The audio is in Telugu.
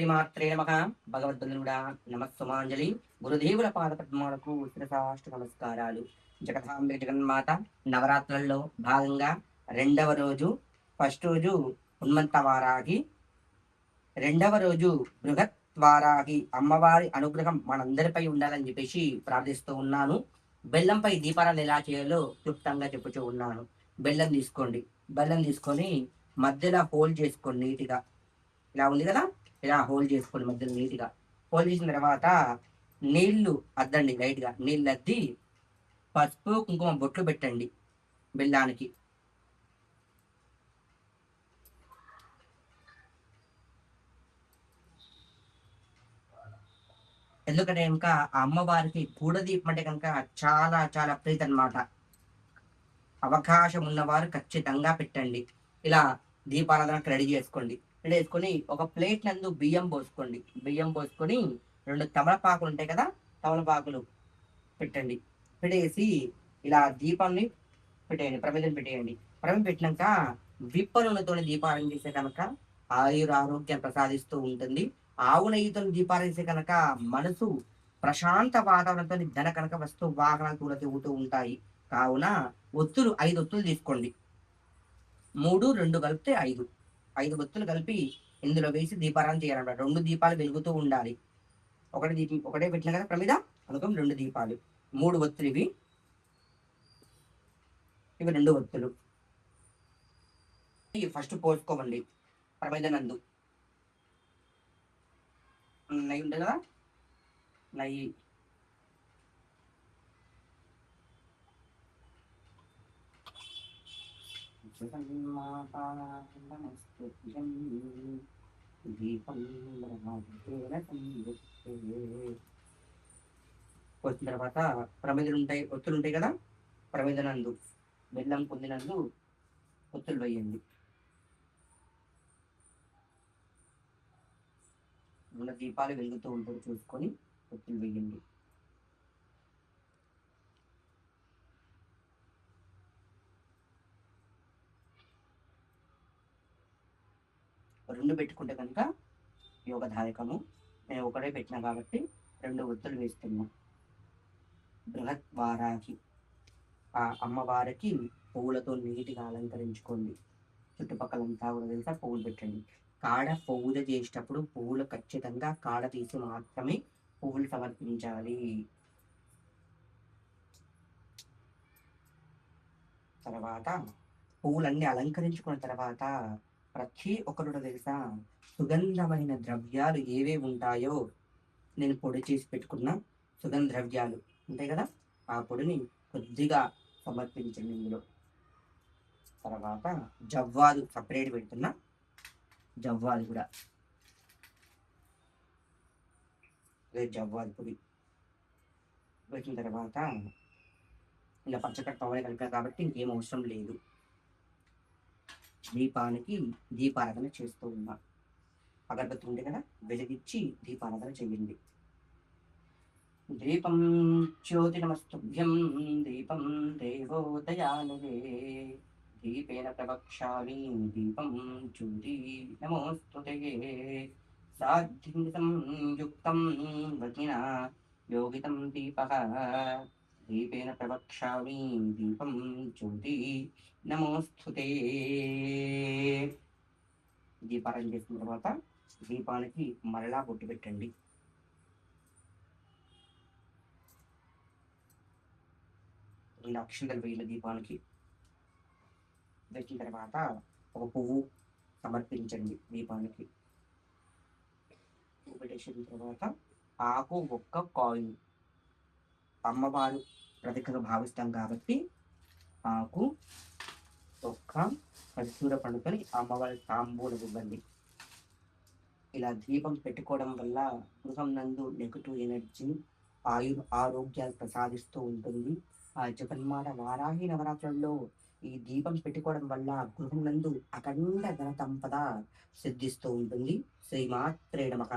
శ్రీమాత్రే నమః. భగవద్బంధుడా నమస్సుమాంజలి. గురుదేవుల పాద పద్మాలకు శిరసాష్ట నమస్కారాలు. జగదాంబిక జగన్మాత నవరాత్రుల్లో భాగంగా రెండవ రోజు, ఫస్ట్ రోజు హనుమంత వారాహి, రెండవ రోజు బృహత్ వారాహి అమ్మవారి అనుగ్రహం మనందరిపై ఉండాలని చెప్పేసి ప్రార్థిస్తూ ఉన్నాను. బెల్లంపై దీపారాలు ఎలా చేయాలో క్లుప్తంగా చెప్పుతూ ఉన్నాను. బెల్లం తీసుకోండి. బెల్లం తీసుకొని మధ్యలో హోల్డ్ చేసుకోండి నీట్గా. ఇలా ఉంది కదా, ఇలా హోల్డ్ చేసుకోండి మధ్యలో నీట్గా. హోల్డ్ చేసిన తర్వాత నీళ్లు అద్దండి, లైట్గా నీళ్ళు అద్ది పసుపు కుంకుమ బొట్లు పెట్టండి బెల్లానికి. ఎందుకంటే కనుక ఆ అమ్మవారికి కూడదీపం అంటే కనుక చాలా చాలా ప్రీతి అనమాట. అవకాశం ఉన్నవారు ఖచ్చితంగా పెట్టండి. ఇలా దీపారాధనకు రెడీ చేసుకోండి. రెడీ చేసుకొని ఒక ప్లేట్ నందు బియ్యం పోసుకోండి. బియ్యం పోసుకొని 2 తమలపాకులు ఉంటాయి కదా, తమలపాకులు పెట్టండి. పెట్టేసి ఇలా దీపాన్ని పెట్టేయండి, ప్రమిదం పెట్టేయండి. ప్రమిదం పెట్టినాక విప్ప నూనెతో దీపారాధన చేసే కనుక ఆరోగ్యం ప్రసాదిస్తూ ఉంటుంది. ఆవు నెయ్యితో దీపారాధన చేసే కనుక మనసు ప్రశాంత వాతావరణంతో ధన కనుక వస్తు వాహనాలు కూడా తిరుగుతూ ఉంటాయి. కావున ఒత్తులు 5 ఒత్తులు తీసుకోండి. 3, 2 కలిపితే 5. 5 ఒత్తులు కలిపి ఇందులో వేసి దీపారాధన చేయాలన్నమాట. 2 దీపాలు వెలుగుతూ ఉండాలి. ఒకటి దీపం ఒకటే పెట్టిన కదా ప్రమిద, అనుకోం 2 దీపాలు. 3 ఒత్తులు ఇవి 2 ఒత్తులు. ఫస్ట్ పోసుకోవండి ప్రమిద నందు. నెయ్యి ఉంటుంది కదా, నెయ్యి వచ్చిన తర్వాత ప్రమిదలు ఉంటాయి, ఒత్తులు ఉంటాయి కదా, ప్రమిద నందు బెల్లం పొందినందు ఒత్తులు వేయండి. ఉన్న దీపాలు వెలుగుతూ ఉంటుంది చూసుకొని ఒత్తులు వేయండి. రెండు పెట్టుకుంటే కనుక యోగదాయకము. నేను ఒకటే పెట్టినా కాబట్టి 2 ఒత్తులు వేస్తున్నా. బృహత్ వారాహి ఆ అమ్మవారికి పువ్వులతో నీటిగా అలంకరించుకోండి. చుట్టుపక్కలంతా కూడా తెలుసా పువ్వులు పెట్టండి. కాడ పూజ చేసేటప్పుడు పువ్వులు ఖచ్చితంగా కాడ తీసి మాత్రమే పువ్వులు సమర్పించాలి. తర్వాత పువ్వులన్నీ అలంకరించుకున్న తర్వాత ప్రతి ఒక్కరు తెలుసా సుగంధమైన ద్రవ్యాలు ఏవేవి ఉంటాయో నేను పొడి చేసి పెట్టుకున్న సుగంధ ద్రవ్యాలు ఉంటాయి కదా, ఆ పొడిని కొద్దిగా సమర్పించండి ఇందులో. తర్వాత జవ్వాదు సపరేట్ పెడుతున్నా, జవ్వాది కూడా జవ్వాది పొడి పెట్టిన తర్వాత ఇలా పచ్చకట్ట పవన్ కలిపాను కాబట్టి ఇంకేం అవసరం లేదు. దీపానికి దీపారాధన చేస్తూ ఉన్నా. అగరబత్తి ఉంది కదా, వెలిగించి దీపారాధన చేయండి. దీపం జ్యోతి నమస్తుభ్యం, దీపం దేవో దయాళవే, దీపేన ప్రవక్ష్యామి దీపం జ్యోతి నమోస్తుతే, సాధ్యం సంయుక్తం వజ్ఞినా యోగితం దీపః, దీపేన ప్రవక్ష్యామి దీపం జ్యోతి నమోస్తుతే. దీపారాధన చేసిన తర్వాత దీపానికి మరలా బొట్టు పెట్టండి. రెండు అక్షంతలు వేయాలి దీపానికి. వేసిన తర్వాత ఒక పువ్వు సమర్పించండి దీపానికి. పువ్వు పెట్టేసిన తర్వాత ఆకు ఒక్క కాయిన్, అమ్మవారు ప్రతీకగా భావిస్తాం కాబట్టి ఆకు ఒక్క ఖర్జూర పండుగని అమ్మవారి తాంబూలం ఇవ్వండి. ఇలా దీపం పెట్టుకోవడం వల్ల గృహం నందు నెగటివ్ ఎనర్జీ ఆరోగ్యాలు ప్రసాదిస్తూ ఉంటుంది. ఆ జగన్మాత వారాహి నవరాత్రుల్లో ఈ దీపం పెట్టుకోవడం వల్ల గృహం నందు అఖండ ధన సంపద సిద్ధిస్తూ ఉంటుంది. శ్రీమాత్రే నమః.